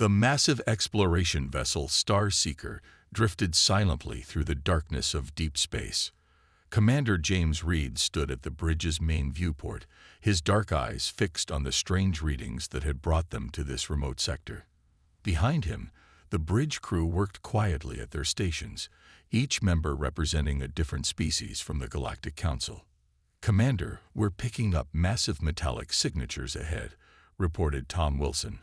The massive exploration vessel Star Seeker drifted silently through the darkness of deep space. Commander James Reed stood at the bridge's main viewport, his dark eyes fixed on the strange readings that had brought them to this remote sector. Behind him, the bridge crew worked quietly at their stations, each member representing a different species from the Galactic Council. "Commander, we're picking up massive metallic signatures ahead," reported Tom Wilson,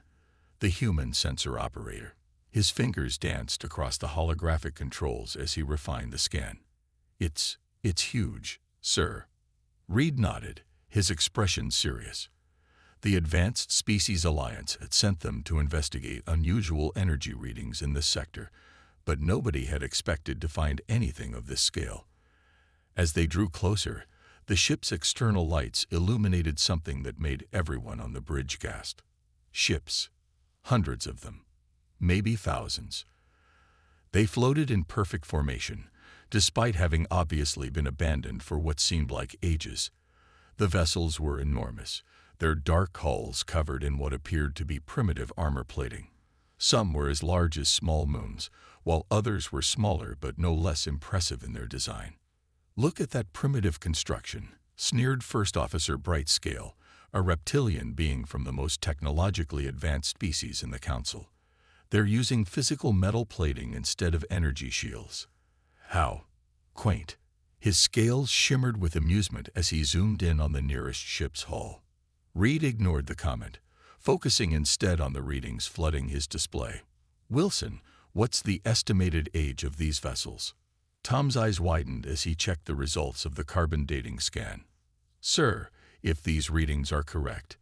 the human sensor operator. His fingers danced across the holographic controls as he refined the scan. It's huge, sir." Reed nodded, his expression serious. The Advanced Species Alliance had sent them to investigate unusual energy readings in this sector, but nobody had expected to find anything of this scale. As they drew closer, the ship's external lights illuminated something that made everyone on the bridge gasp. Ships. Hundreds of them. Maybe thousands. They floated in perfect formation, despite having obviously been abandoned for what seemed like ages. The vessels were enormous, their dark hulls covered in what appeared to be primitive armor plating. Some were as large as small moons, while others were smaller but no less impressive in their design. "Look at that primitive construction," sneered First Officer Brightscale, a reptilian being from the most technologically advanced species in the Council. "They're using physical metal plating instead of energy shields." "How quaint." His scales shimmered with amusement as he zoomed in on the nearest ship's hull. Reed ignored the comment, focusing instead on the readings flooding his display. "Wilson, what's the estimated age of these vessels?" Tom's eyes widened as he checked the results of the carbon dating scan. "Sir, if these readings are correct,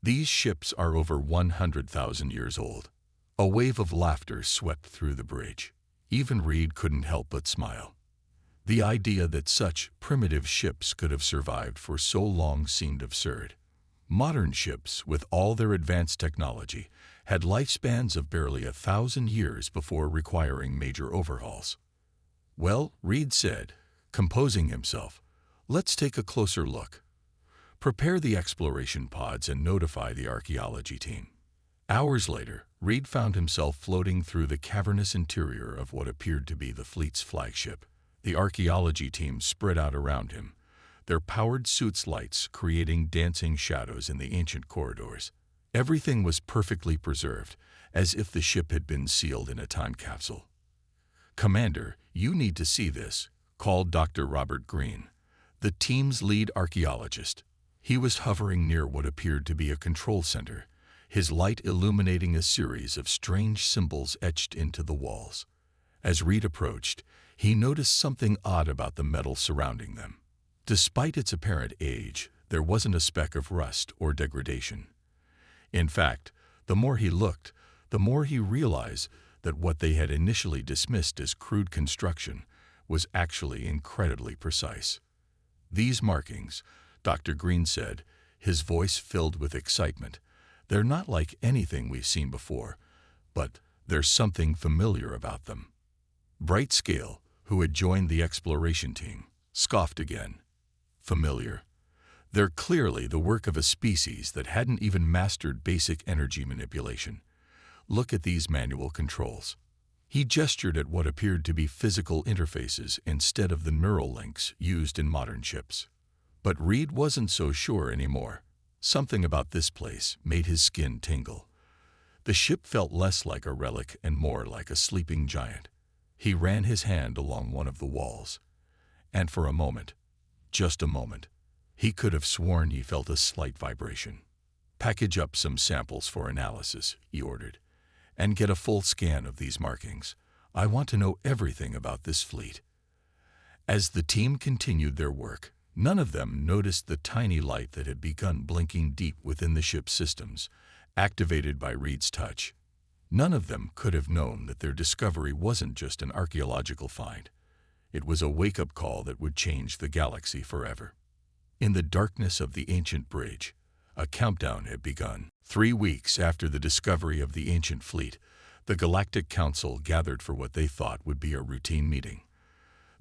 these ships are over 100,000 years old." A wave of laughter swept through the bridge. Even Reed couldn't help but smile. The idea that such primitive ships could have survived for so long seemed absurd. Modern ships, with all their advanced technology, had lifespans of barely 1,000 years before requiring major overhauls. "Well," Reed said, composing himself, "let's take a closer look. Prepare the exploration pods and notify the archaeology team." Hours later, Reed found himself floating through the cavernous interior of what appeared to be the fleet's flagship. The archaeology team spread out around him, their powered suits' lights creating dancing shadows in the ancient corridors. Everything was perfectly preserved, as if the ship had been sealed in a time capsule. "Commander, you need to see this," called Dr. Robert Green, the team's lead archaeologist. He was hovering near what appeared to be a control center, his light illuminating a series of strange symbols etched into the walls. As Reed approached, he noticed something odd about the metal surrounding them. Despite its apparent age, there wasn't a speck of rust or degradation. In fact, the more he looked, the more he realized that what they had initially dismissed as crude construction was actually incredibly precise. "These markings," Dr. Green said, his voice filled with excitement, "they're not like anything we've seen before, but there's something familiar about them." Brightscale, who had joined the exploration team, scoffed again. "Familiar? They're clearly the work of a species that hadn't even mastered basic energy manipulation. Look at these manual controls." He gestured at what appeared to be physical interfaces instead of the neural links used in modern ships. But Reed wasn't so sure anymore. Something about this place made his skin tingle. The ship felt less like a relic and more like a sleeping giant. He ran his hand along one of the walls, and for a moment, just a moment, he could have sworn he felt a slight vibration. "Package up some samples for analysis," he ordered, "and get a full scan of these markings. I want to know everything about this fleet." As the team continued their work, none of them noticed the tiny light that had begun blinking deep within the ship's systems, activated by Reed's touch. None of them could have known that their discovery wasn't just an archaeological find. It was a wake-up call that would change the galaxy forever. In the darkness of the ancient bridge, a countdown had begun. 3 weeks after the discovery of the ancient fleet, the Galactic Council gathered for what they thought would be a routine meeting.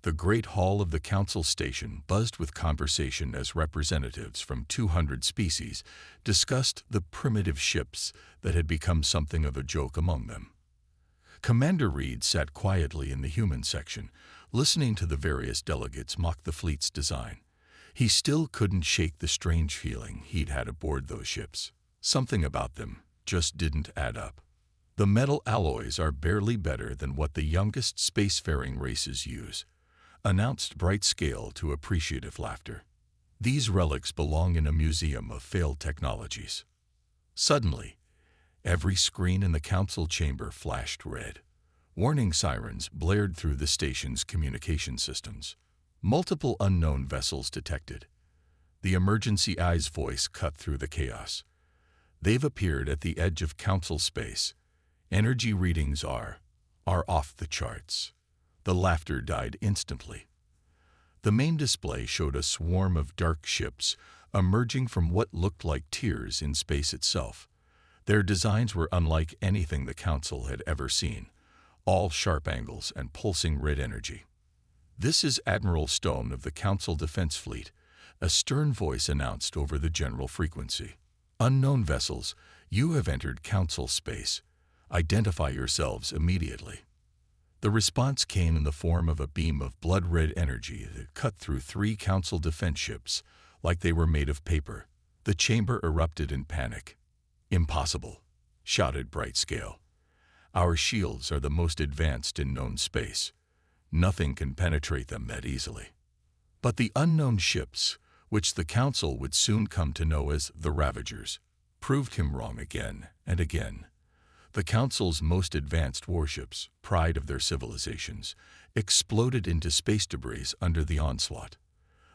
The great hall of the council station buzzed with conversation as representatives from 200 species discussed the primitive ships that had become something of a joke among them. Commander Reed sat quietly in the human section, listening to the various delegates mock the fleet's design. He still couldn't shake the strange feeling he'd had aboard those ships. Something about them just didn't add up. The metal alloys are barely better than what the youngest spacefaring races use, announced Bright Scale to appreciative laughter. These relics belong in a museum of failed technologies. Suddenly, every screen in the council chamber flashed red. Warning sirens blared through the station's communication systems. Multiple unknown vessels detected. The emergency eye's voice cut through the chaos. They've appeared at the edge of council space. Energy readings are off the charts. The laughter died instantly. The main display showed a swarm of dark ships emerging from what looked like tears in space itself. Their designs were unlike anything the council had ever seen, all sharp angles and pulsing red energy. "This is Admiral Stone of the Council Defense Fleet," a stern voice announced over the general frequency. "Unknown vessels, you have entered council space. Identify yourselves immediately." The response came in the form of a beam of blood-red energy that cut through 3 council defense ships like they were made of paper. The chamber erupted in panic. "Impossible," shouted Bright Scale. "Our shields are the most advanced in known space. Nothing can penetrate them that easily." But the unknown ships, which the council would soon come to know as the Ravagers, proved him wrong again and again. The council's most advanced warships, pride of their civilizations, exploded into space debris under the onslaught.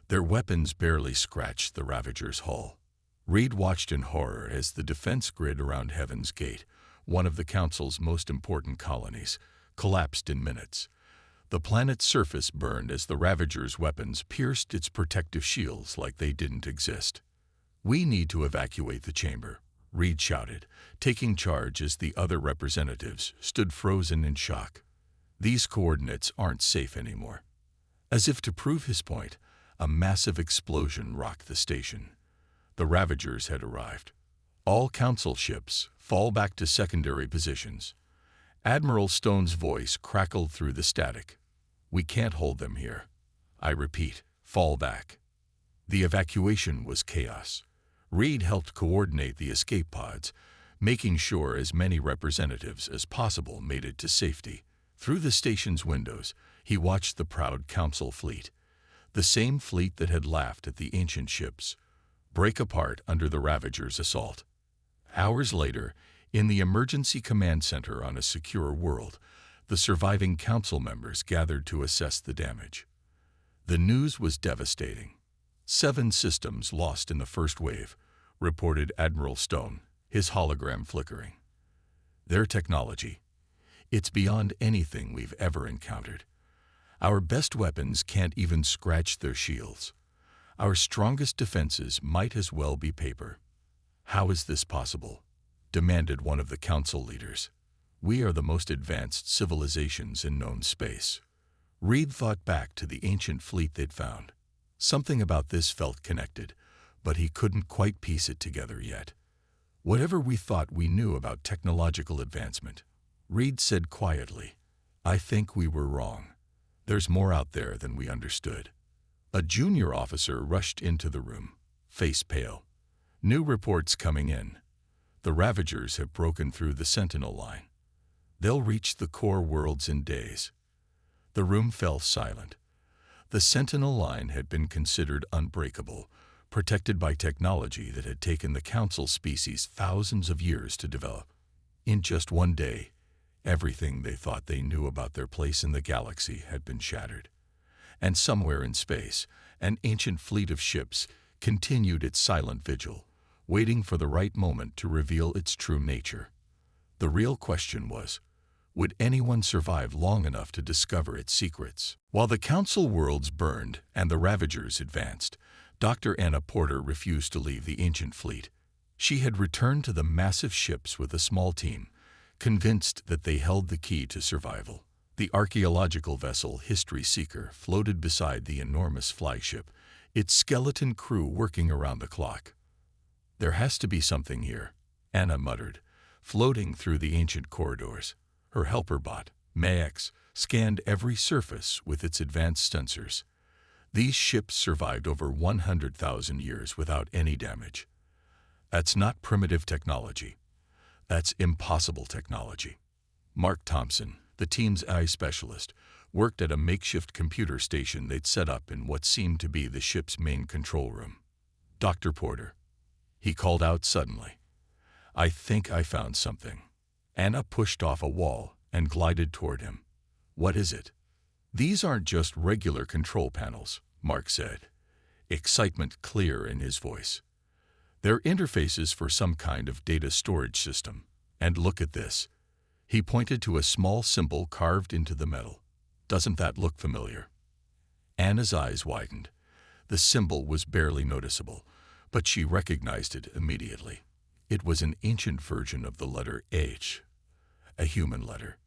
Their weapons barely scratched the Ravager's hull. Reed watched in horror as the defense grid around Heaven's Gate, one of the council's most important colonies, collapsed in minutes. The planet's surface burned as the Ravager's weapons pierced its protective shields like they didn't exist. "We need to evacuate the chamber," Reed shouted, taking charge as the other representatives stood frozen in shock. "These coordinates aren't safe anymore." As if to prove his point, a massive explosion rocked the station. The Ravagers had arrived. "All council ships, fall back to secondary positions." Admiral Stone's voice crackled through the static. "We can't hold them here. I repeat, fall back." The evacuation was chaos. Reed helped coordinate the escape pods, making sure as many representatives as possible made it to safety. Through the station's windows, he watched the proud council fleet, the same fleet that had laughed at the ancient ships, break apart under the Ravager's assault. Hours later, in the emergency command center on a secure world, the surviving council members gathered to assess the damage. The news was devastating. 7 systems lost in the first wave, reported Admiral Stone, his hologram flickering. "Their technology, it's beyond anything we've ever encountered. Our best weapons can't even scratch their shields. Our strongest defenses might as well be paper." "How is this possible?" demanded one of the council leaders. "We are the most advanced civilizations in known space." Reed thought back to the ancient fleet they'd found. Something about this felt connected, but he couldn't quite piece it together yet. "Whatever we thought we knew about technological advancement," Reed said quietly, "I think we were wrong. There's more out there than we understood." A junior officer rushed into the room, face pale. "New reports coming in. The Ravagers have broken through the Sentinel line. They'll reach the core worlds in days." The room fell silent. The Sentinel line had been considered unbreakable, protected by technology that had taken the council species thousands of years to develop. In just one day, everything they thought they knew about their place in the galaxy had been shattered. And somewhere in space, an ancient fleet of ships continued its silent vigil, waiting for the right moment to reveal its true nature. The real question was, would anyone survive long enough to discover its secrets? While the council worlds burned and the Ravagers advanced, Dr. Anna Porter refused to leave the ancient fleet. She had returned to the massive ships with a small team, convinced that they held the key to survival. The archaeological vessel History Seeker floated beside the enormous flagship, its skeleton crew working around the clock. "There has to be something here," Anna muttered, floating through the ancient corridors. Her helper bot, Max, scanned every surface with its advanced sensors. These ships survived over 100,000 years without any damage. That's not primitive technology. That's impossible technology. Mark Thompson, the team's AI specialist, worked at a makeshift computer station they'd set up in what seemed to be the ship's main control room. "Dr. Porter," he called out suddenly, "I think I found something." Anna pushed off a wall and glided toward him. "What is it?" "These aren't just regular control panels," Mark said, excitement clear in his voice. "They're interfaces for some kind of data storage system. And look at this." He pointed to a small symbol carved into the metal. "Doesn't that look familiar?" Anna's eyes widened. The symbol was barely noticeable, but she recognized it immediately. It was an ancient version of the letter H, a human letter.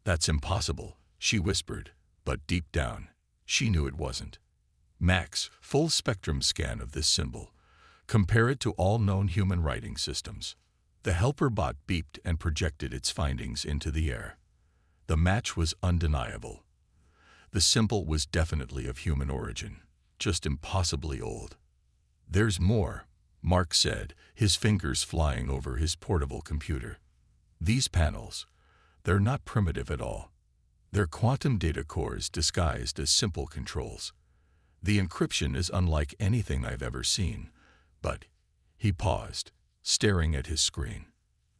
"That's impossible," she whispered, but deep down, she knew it wasn't. "Max, full spectrum scan of this symbol. Compare it to all known human writing systems." The helper bot beeped and projected its findings into the air. The match was undeniable. The symbol was definitely of human origin, just impossibly old. "There's more," Mark said, his fingers flying over his portable computer. "These panels, they're not primitive at all. They're quantum data cores disguised as simple controls. The encryption is unlike anything I've ever seen, but—" He paused, staring at his screen.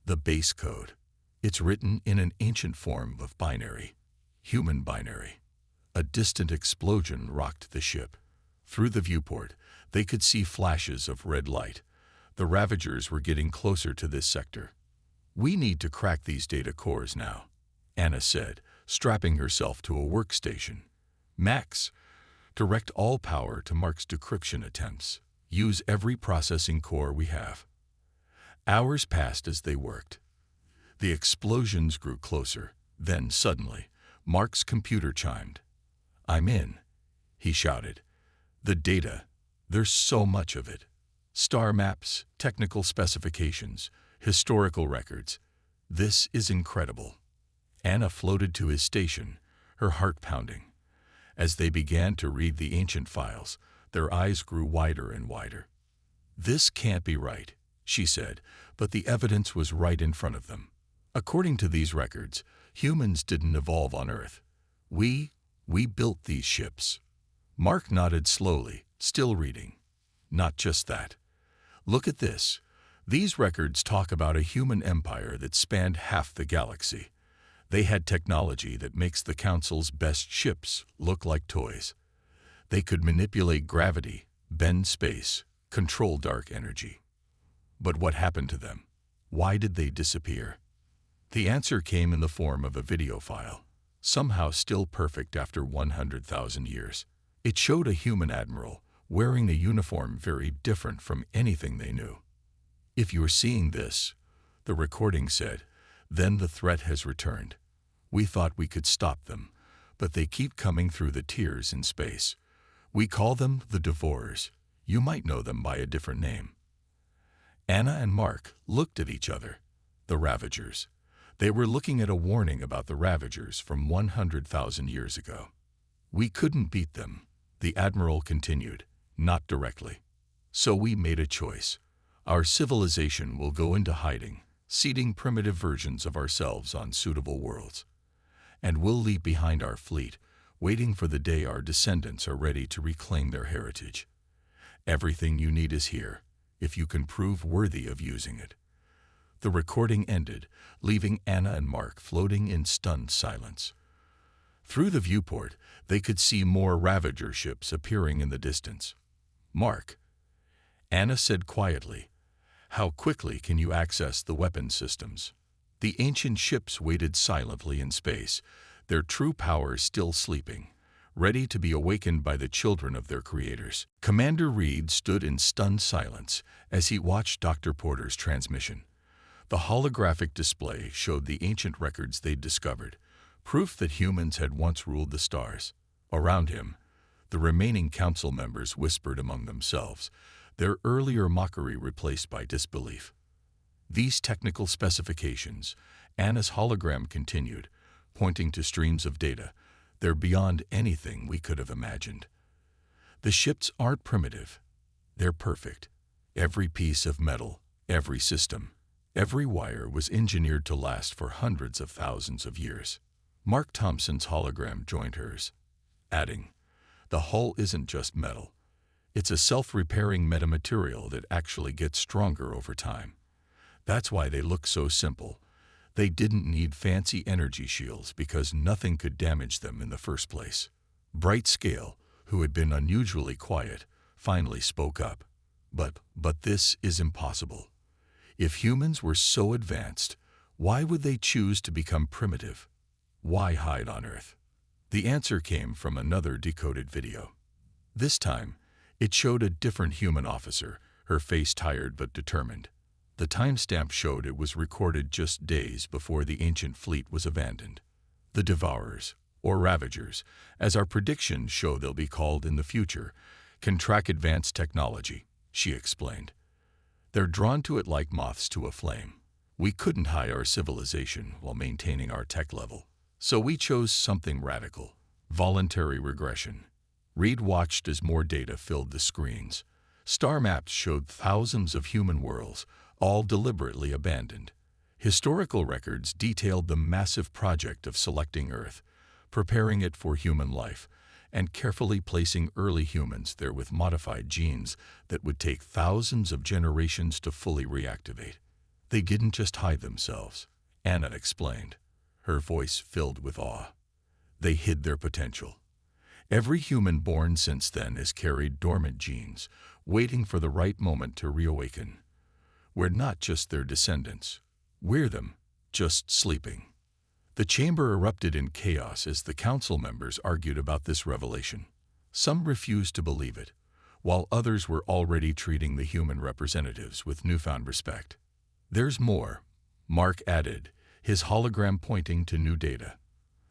"The base code. It's written in an ancient form of binary, human binary." A distant explosion rocked the ship. Through the viewport, they could see flashes of red light. The Ravagers were getting closer to this sector. "We need to crack these data cores now," Anna said, strapping herself to a workstation. "Max, direct all power to Mark's decryption attempts. Use every processing core we have." Hours passed as they worked. The explosions grew closer. Then, suddenly, Mark's computer chimed. "I'm in," he shouted. "The data, there's so much of it. Star maps, technical specifications, historical records. This is incredible." Anna floated to his station, her heart pounding. As they began to read the ancient files, their eyes grew wider and wider. "This can't be right," she said, but the evidence was right in front of them. "According to these records, humans didn't evolve on Earth. We built these ships." Mark nodded slowly, still reading. "Not just that. Look at this. These records talk about a human empire that spanned half the galaxy. They had technology that makes the Council's best ships look like toys. They could manipulate gravity, bend space, control dark energy. But what happened to them? Why did they disappear?" The answer came in the form of a video file, somehow still perfect after 100,000 years. It showed a human admiral wearing a uniform very different from anything they knew. "If you're seeing this," the recording said, "then the threat has returned. We thought we could stop them, but they keep coming through the tiers in space. We call them the Devourers. You might know them by a different name." Anna and Mark looked at each other. The Ravagers. They were looking at a warning about the Ravagers from 100,000 years ago. "We couldn't beat them," the Admiral continued, "not directly. So we made a choice. Our civilization will go into hiding, seeding primitive versions of ourselves on suitable worlds. And we'll leave behind our fleet, waiting for the day our descendants are ready to reclaim their heritage. Everything you need is here, if you can prove worthy of using it." The recording ended, leaving Anna and Mark floating in stunned silence. Through the viewport, they could see more Ravager ships appearing in the distance. "Mark," Anna said quietly, "how quickly can you access the weapon systems?" The ancient ships waited silently in space, their true power still sleeping, ready to be awakened by the children of their creators. Commander Reed stood in stunned silence as he watched Dr. Porter's transmission. The holographic display showed the ancient records they'd discovered, proof that humans had once ruled the stars. Around him, the remaining council members whispered among themselves, their earlier mockery replaced by disbelief. These technical specifications, Anna's hologram continued, pointing to streams of data, they're beyond anything we could have imagined. The ships aren't primitive. They're perfect. Every piece of metal, every system, every wire was engineered to last for hundreds of thousands of years. Mark Thompson's hologram joined hers, adding, "The hull isn't just metal. It's a self-repairing metamaterial that actually gets stronger over time. That's why they look so simple. They didn't need fancy energy shields because nothing could damage them in the first place." Bright Scale, who had been unusually quiet, finally spoke up. But this is impossible. If humans were so advanced, why would they choose to become primitive? Why hide on Earth? The answer came from another decoded video. This time, it showed a different human officer, her face tired but determined. The timestamp showed it was recorded just days before the ancient fleet was abandoned. The Devourers, or Ravagers, as our predictions show they'll be called in the future, can track advanced technology, she explained. They're drawn to it like moths to a flame. We couldn't hide our civilization while maintaining our tech level. So we chose something radical: voluntary regression. Reed watched as more data filled the screens. Star maps showed thousands of human worlds, all deliberately abandoned. Historical records detailed the massive project of selecting Earth, preparing it for human life, and carefully placing early humans there with modified genes that would take thousands of generations to fully reactivate. They didn't just hide themselves, Anna explained, her voice filled with awe. They hid their potential. Every human born since then has carried dormant genes, waiting for the right moment to reawaken. We're not just their descendants. We're them, just sleeping. The chamber erupted in chaos as the council members argued about this revelation. Some refused to believe it, while others were already treating the human representatives with newfound respect. "There's more," Mark added, his hologram pointing to new data.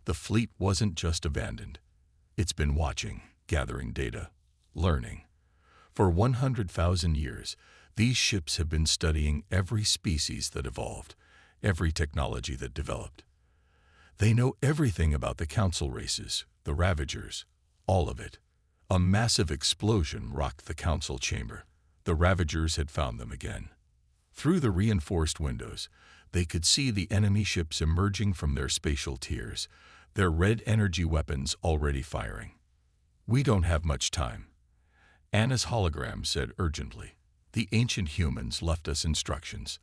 "The fleet wasn't just abandoned. It's been watching, gathering data, learning. For 100,000 years, these ships have been studying every species that evolved, every technology that developed. They know everything about the council races, the Ravagers, all of it." A massive explosion rocked the council chamber. The Ravagers had found them again. Through the reinforced windows, they could see the enemy ships emerging from their spatial tiers, their red energy weapons already firing. "We don't have much time," Anna's hologram said urgently. "The ancient humans left us instructions.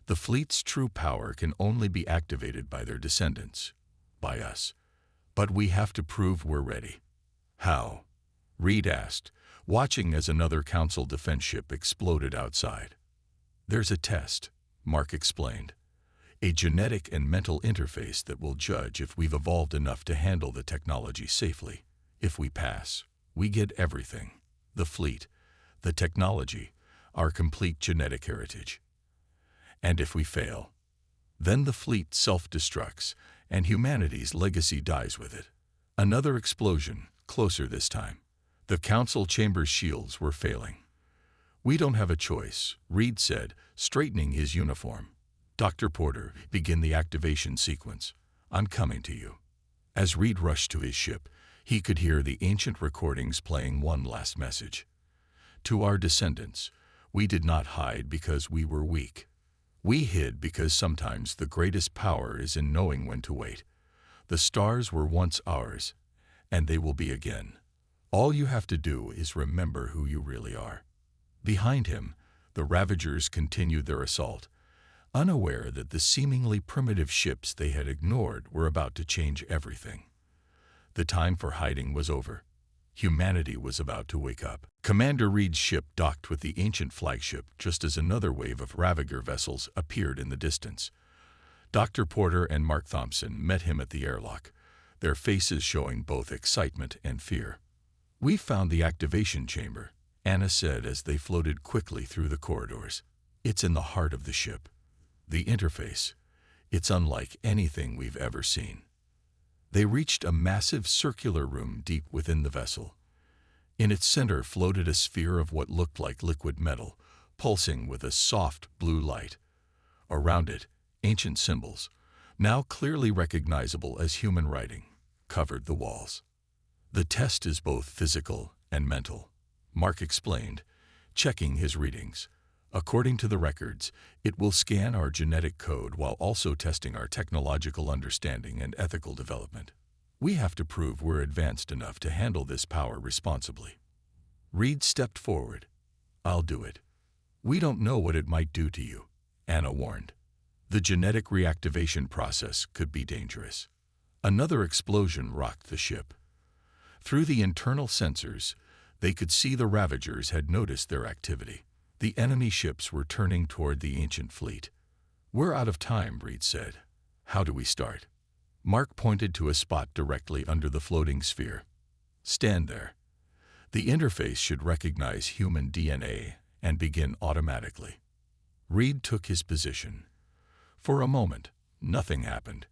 The fleet's true power can only be activated by their descendants, by us. But we have to prove we're ready." "How?" Reed asked, watching as another council defense ship exploded outside. "There's a test," Mark explained. "A genetic and mental interface that will judge if we've evolved enough to handle the technology safely. If we pass, we get everything: the fleet, the technology, our complete genetic heritage. And if we fail, then the fleet self-destructs, and humanity's legacy dies with it." Another explosion, closer this time. The council chamber's shields were failing. "We don't have a choice," Reed said, straightening his uniform. "Dr. Porter, begin the activation sequence. I'm coming to you." As Reed rushed to his ship, he could hear the ancient recordings playing one last message. "To our descendants, we did not hide because we were weak. We hid because sometimes the greatest power is in knowing when to wait. The stars were once ours, and they will be again. All you have to do is remember who you really are." Behind him, the Ravagers continued their assault, unaware that the seemingly primitive ships they had ignored were about to change everything. The time for hiding was over. Humanity was about to wake up. Commander Reed's ship docked with the ancient flagship just as another wave of Ravager vessels appeared in the distance. Dr. Porter and Mark Thompson met him at the airlock, their faces showing both excitement and fear. "We found the activation chamber," Anna said as they floated quickly through the corridors. "It's in the heart of the ship. The interface. It's unlike anything we've ever seen." They reached a massive circular room deep within the vessel. In its center floated a sphere of what looked like liquid metal, pulsing with a soft blue light. Around it, ancient symbols, now clearly recognizable as human writing, covered the walls. "The test is both physical and mental," Mark explained, checking his readings. "According to the records, it will scan our genetic code while also testing our technological understanding and ethical development. We have to prove we're advanced enough to handle this power responsibly." Reed stepped forward. "I'll do it." "We don't know what it might do to you," Anna warned. "The genetic reactivation process could be dangerous." Another explosion rocked the ship. Through the internal sensors, they could see the Ravagers had noticed their activity. The enemy ships were turning toward the ancient fleet. "We're out of time," Reed said. "How do we start?" Mark pointed to a spot directly under the floating sphere. "Stand there. The interface should recognize human DNA and begin automatically." Reed took his position. For a moment, nothing happened.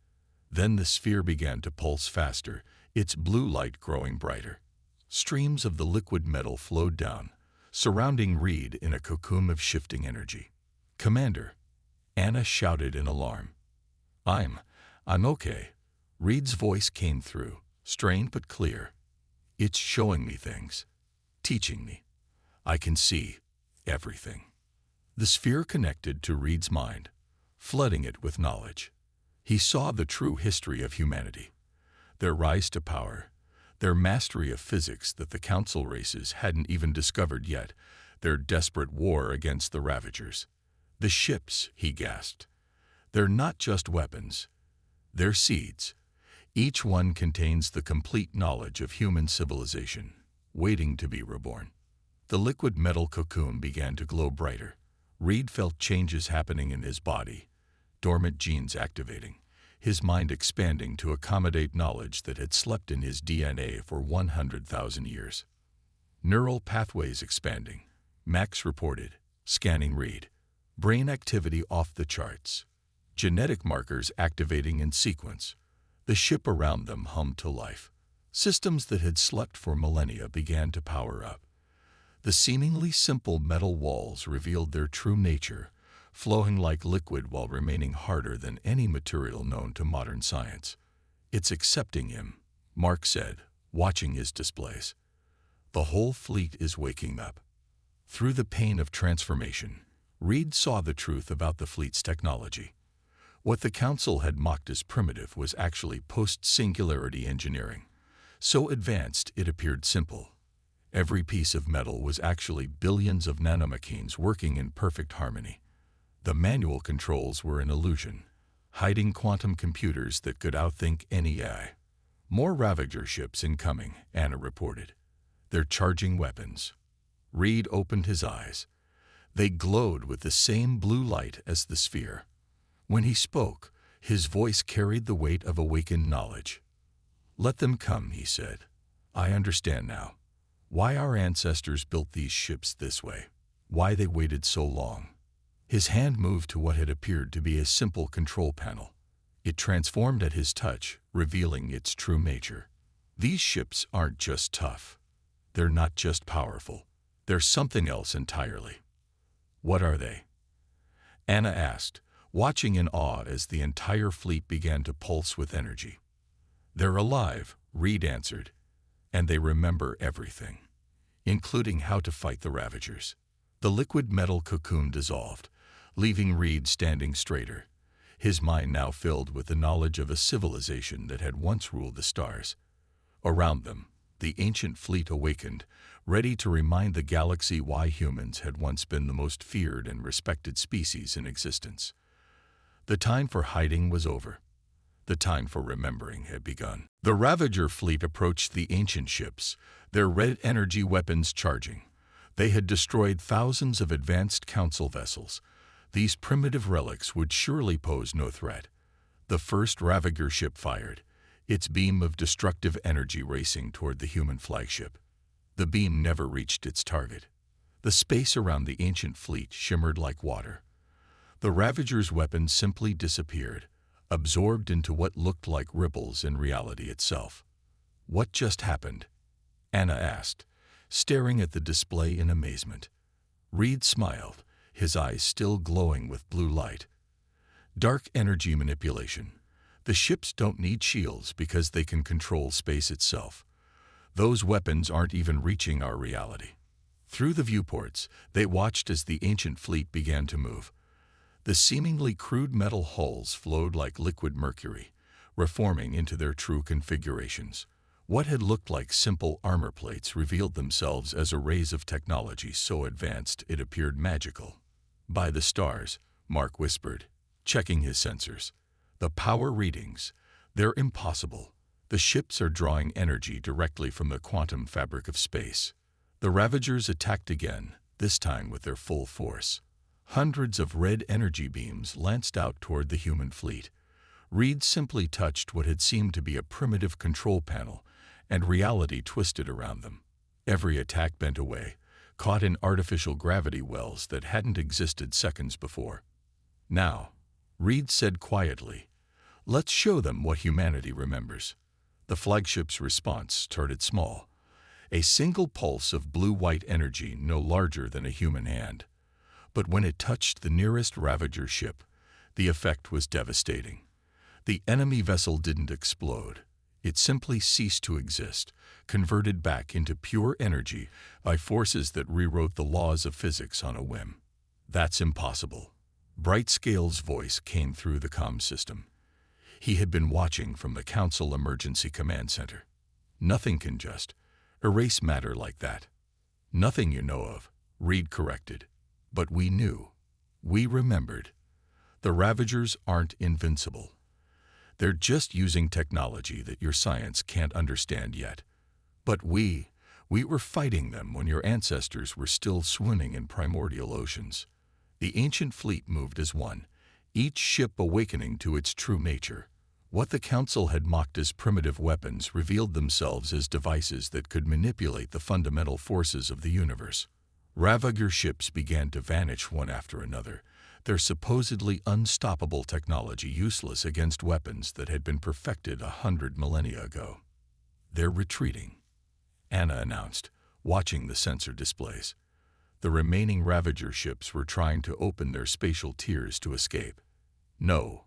Then the sphere began to pulse faster, its blue light growing brighter. Streams of the liquid metal flowed down, surrounding Reed in a cocoon of shifting energy. "Commander," Anna shouted in alarm. I'm okay." Reed's voice came through, strained but clear. "It's showing me things. Teaching me. I can see everything." The sphere connected to Reed's mind, flooding it with knowledge. He saw the true history of humanity, their rise to power, their mastery of physics that the Council races hadn't even discovered yet, their desperate war against the Ravagers. "The ships," he gasped. "They're not just weapons. They're seeds. Each one contains the complete knowledge of human civilization, waiting to be reborn." The liquid metal cocoon began to glow brighter. Reed felt changes happening in his body, dormant genes activating, his mind expanding to accommodate knowledge that had slept in his DNA for 100,000 years. "Neural pathways expanding," Max reported, scanning Reed. "Brain activity off the charts. Genetic markers activating in sequence." The ship around them hummed to life. Systems that had slept for millennia began to power up. The seemingly simple metal walls revealed their true nature, flowing like liquid while remaining harder than any material known to modern science. "It's accepting him," Mark said, watching his displays. "The whole fleet is waking up." Through the pain of transformation, Reed saw the truth about the fleet's technology. What the Council had mocked as primitive was actually post-singularity engineering. So advanced it appeared simple. Every piece of metal was actually billions of nanomachines working in perfect harmony. The manual controls were an illusion, hiding quantum computers that could outthink any AI. "More Ravager ships incoming," Anna reported. "They're charging weapons." Reed opened his eyes. They glowed with the same blue light as the sphere. When he spoke, his voice carried the weight of awakened knowledge. "Let them come," he said. "I understand now why our ancestors built these ships this way, why they waited so long." His hand moved to what had appeared to be a simple control panel. It transformed at his touch, revealing its true nature. "These ships aren't just tough. They're not just powerful. They're something else entirely." "What are they?" Anna asked, watching in awe as the entire fleet began to pulse with energy. "They're alive," Reed answered, "and they remember everything, including how to fight the Ravagers." The liquid metal cocoon dissolved, leaving Reed standing straighter, his mind now filled with the knowledge of a civilization that had once ruled the stars. Around them, the ancient fleet awakened, ready to remind the galaxy why humans had once been the most feared and respected species in existence. The time for hiding was over. The time for remembering had begun. The Ravager fleet approached the ancient ships, their red energy weapons charging. They had destroyed thousands of advanced Council vessels. These primitive relics would surely pose no threat. The first Ravager ship fired, its beam of destructive energy racing toward the human flagship. The beam never reached its target. The space around the ancient fleet shimmered like water. The Ravager's weapons simply disappeared, absorbed into what looked like ripples in reality itself. "What just happened?" Anna asked, staring at the display in amazement. Reed smiled, his eyes still glowing with blue light. "Dark energy manipulation. The ships don't need shields because they can control space itself. Those weapons aren't even reaching our reality." Through the viewports, they watched as the ancient fleet began to move. The seemingly crude metal hulls flowed like liquid mercury, reforming into their true configurations. What had looked like simple armor plates revealed themselves as arrays of technology so advanced it appeared magical. "By the stars," Mark whispered, checking his sensors. "The power readings, they're impossible. The ships are drawing energy directly from the quantum fabric of space." The Ravagers attacked again, this time with their full force. Hundreds of red energy beams lanced out toward the human fleet. Reed simply touched what had seemed to be a primitive control panel, and reality twisted around them. Every attack bent away, caught in artificial gravity wells that hadn't existed seconds before. "Now," Reed said quietly, "let's show them what humanity remembers." The flagship's response started small, a single pulse of blue-white energy no larger than a human hand. But when it touched the nearest Ravager ship, the effect was devastating. The enemy vessel didn't explode. It simply ceased to exist, converted back into pure energy by forces that rewrote the laws of physics on a whim. "That's impossible." Brightscale's voice came through the comm system. He had been watching from the Council Emergency Command Center. "Nothing can just erase matter like that." "Nothing you know of," Reed corrected. "But we knew. We remembered. The Ravagers aren't invincible. They're just using technology that your science can't understand yet. But we were fighting them when your ancestors were still swooning in primordial oceans." The ancient fleet moved as one, each ship awakening to its true nature. What the Council had mocked as primitive weapons revealed themselves as devices that could manipulate the fundamental forces of the universe. Ravager ships began to vanish one after another, their supposedly unstoppable technology useless against weapons that had been perfected 100 millennia ago. "They're retreating," Anna announced, watching the sensor displays. The remaining Ravager ships were trying to open their spatial tiers to escape. "No,"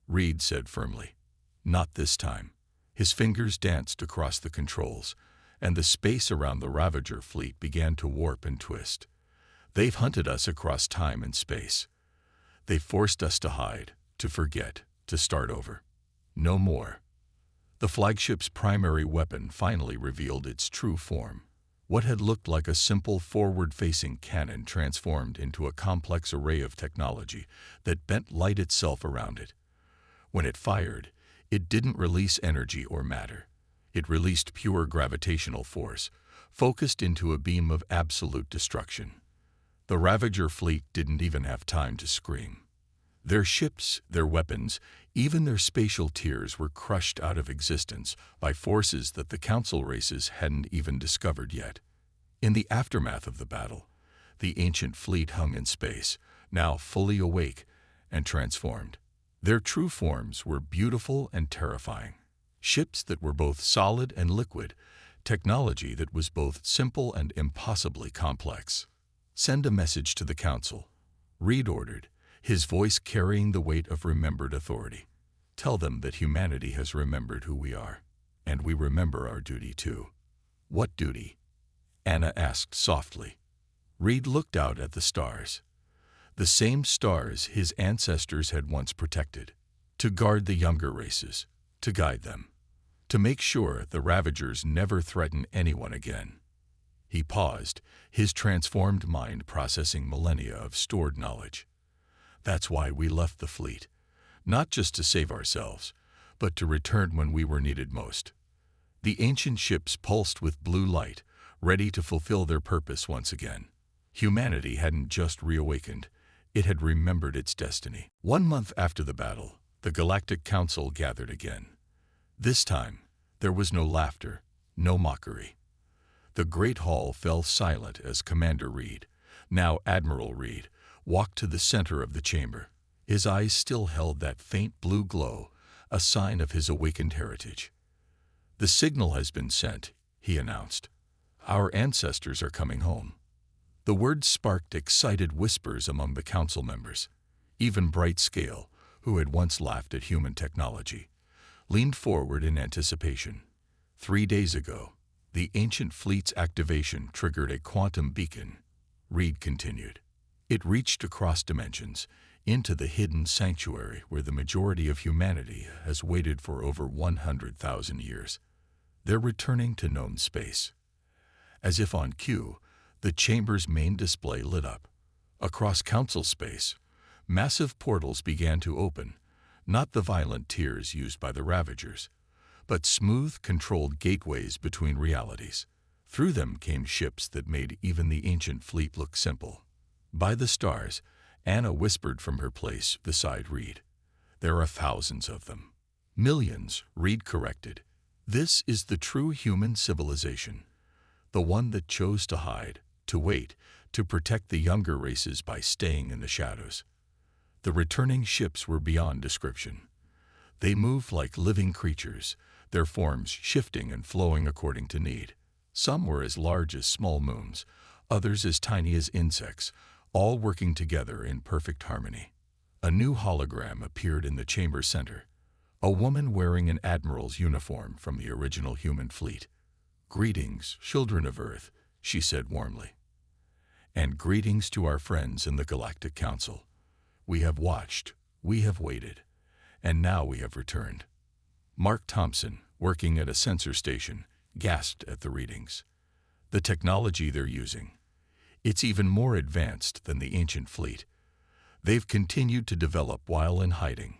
Reed said firmly. "Not this time." His fingers danced across the controls, and the space around the Ravager fleet began to warp and twist. "They've hunted us across time and space. They forced us to hide, to forget, to start over. No more." The flagship's primary weapon finally revealed its true form. What had looked like a simple forward-facing cannon transformed into a complex array of technology that bent light itself around it. When it fired, it didn't release energy or matter. It released pure gravitational force, focused into a beam of absolute destruction. The Ravager fleet didn't even have time to scream. Their ships, their weapons, even their spatial tiers were crushed out of existence by forces that the Council races hadn't even discovered yet. In the aftermath of the battle, the ancient fleet hung in space, now fully awake and transformed. Their true forms were beautiful and terrifying. Ships that were both solid and liquid, technology that was both simple and impossibly complex. "Send a message to the Council," Reed ordered, his voice carrying the weight of remembered authority. "Tell them that humanity has remembered who we are, and we remember our duty too." "What duty?" Anna asked softly. Reed looked out at the stars. The same stars his ancestors had once protected. To guard the younger races, to guide them, to make sure the Ravagers never threaten anyone again. He paused, his transformed mind processing millennia of stored knowledge. "That's why we left the fleet. Not just to save ourselves, but to return when we were needed most." The ancient ships pulsed with blue light, ready to fulfill their purpose once again. Humanity hadn't just reawakened, it had remembered its destiny. 1 month after the battle, the Galactic Council gathered again. This time, there was no laughter, no mockery. The Great Hall fell silent as Commander Reed, now Admiral Reed, walked to the center of the chamber. His eyes still held that faint blue glow, a sign of his awakened heritage. "The signal has been sent," he announced. "Our ancestors are coming home." The words sparked excited whispers among the council members. Even Bright Scale, who had once laughed at human technology, leaned forward in anticipation. 3 days ago, the ancient fleet's activation triggered a quantum beacon, Reed continued. It reached across dimensions, into the hidden sanctuary where the majority of humanity has waited for over 100,000 years. They're returning to known space. As if on cue, the chamber's main display lit up. Across council space, massive portals began to open, not the violent tears used by the Ravagers, but smooth, controlled gateways between realities. Through them came ships that made even the ancient fleet look simple. "By the stars," Anna whispered from her place beside Reed. "There are thousands of them." "Millions," Reed corrected. "This is the true human civilization. The one that chose to hide, to wait, to protect the younger races by staying in the shadows." The returning ships were beyond description. They moved like living creatures, their forms shifting and flowing according to need. Some were as large as small moons, others as tiny as insects, all working together in perfect harmony. A new hologram appeared in the chamber center, a woman wearing an admiral's uniform from the original human fleet. "Greetings, children of Earth," she said warmly. "And greetings to our friends in the Galactic Council. We have watched, we have waited, and now we have returned." Mark Thompson, working at a sensor station, gasped at the readings. "The technology they're using, it's even more advanced than the ancient fleet. They've continued to develop while in hiding."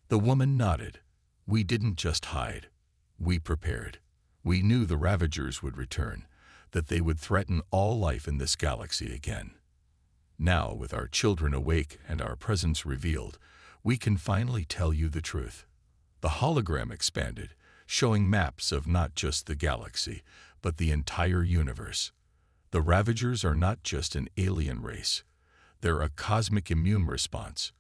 The woman nodded. "We didn't just hide. We prepared. We knew the Ravagers would return, that they would threaten all life in this galaxy again. Now, with our children awake and our presence revealed, we can finally tell you the truth." The hologram expanded, showing maps of not just the galaxy, but the entire universe. The Ravagers are not just an alien race. They're a cosmic immune response.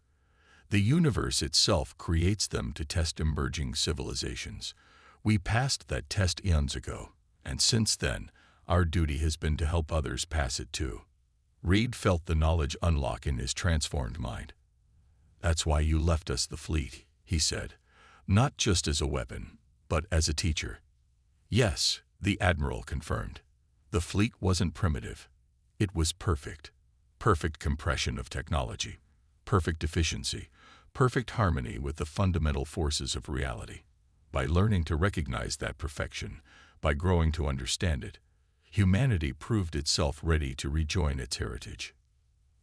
The universe itself creates them to test emerging civilizations. We passed that test eons ago, and since then, our duty has been to help others pass it too. Reed felt the knowledge unlock in his transformed mind. "That's why you left us the fleet," he said, "not just as a weapon, but as a teacher." "Yes," the Admiral confirmed. "The fleet wasn't primitive. It was perfect. Perfect compression of technology, perfect efficiency, perfect harmony with the fundamental forces of reality. By learning to recognize that perfection, by growing to understand it, humanity proved itself ready to rejoin its heritage."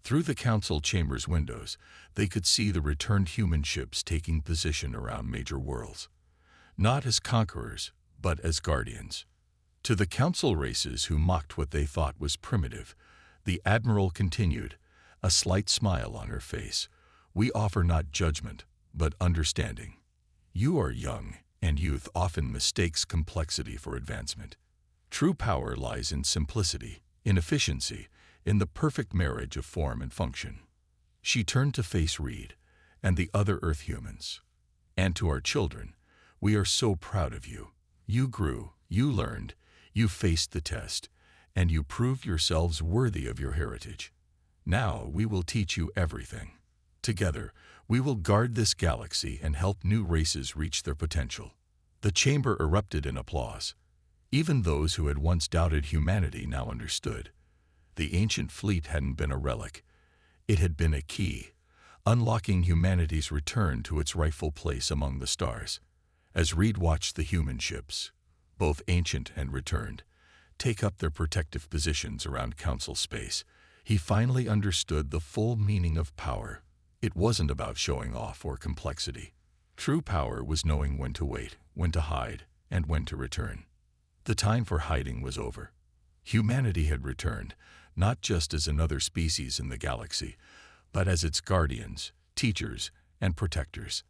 Through the council chamber's windows, they could see the returned human ships taking position around major worlds, not as conquerors, but as guardians. To the council races who mocked what they thought was primitive, the Admiral continued, a slight smile on her face. "We offer not judgment, but understanding. You are young, and youth often mistakes complexity for advancement. True power lies in simplicity, in efficiency, in the perfect marriage of form and function." She turned to face Reed and the other Earth humans. "And to our children, we are so proud of you. You grew, you learned, you faced the test, and you proved yourselves worthy of your heritage. Now we will teach you everything. Together, we will guard this galaxy and help new races reach their potential." The chamber erupted in applause. Even those who had once doubted humanity now understood. The ancient fleet hadn't been a relic. It had been a key, unlocking humanity's return to its rightful place among the stars. As Reed watched the human ships, both ancient and returned, take up their protective positions around council space, he finally understood the full meaning of power. It wasn't about showing off or complexity. True power was knowing when to wait, when to hide, and when to return. The time for hiding was over. Humanity had returned, not just as another species in the galaxy, but as its guardians, teachers, and protectors.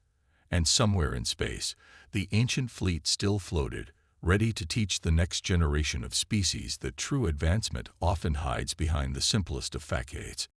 And somewhere in space, the ancient fleet still floated, ready to teach the next generation of species that true advancement often hides behind the simplest of facades.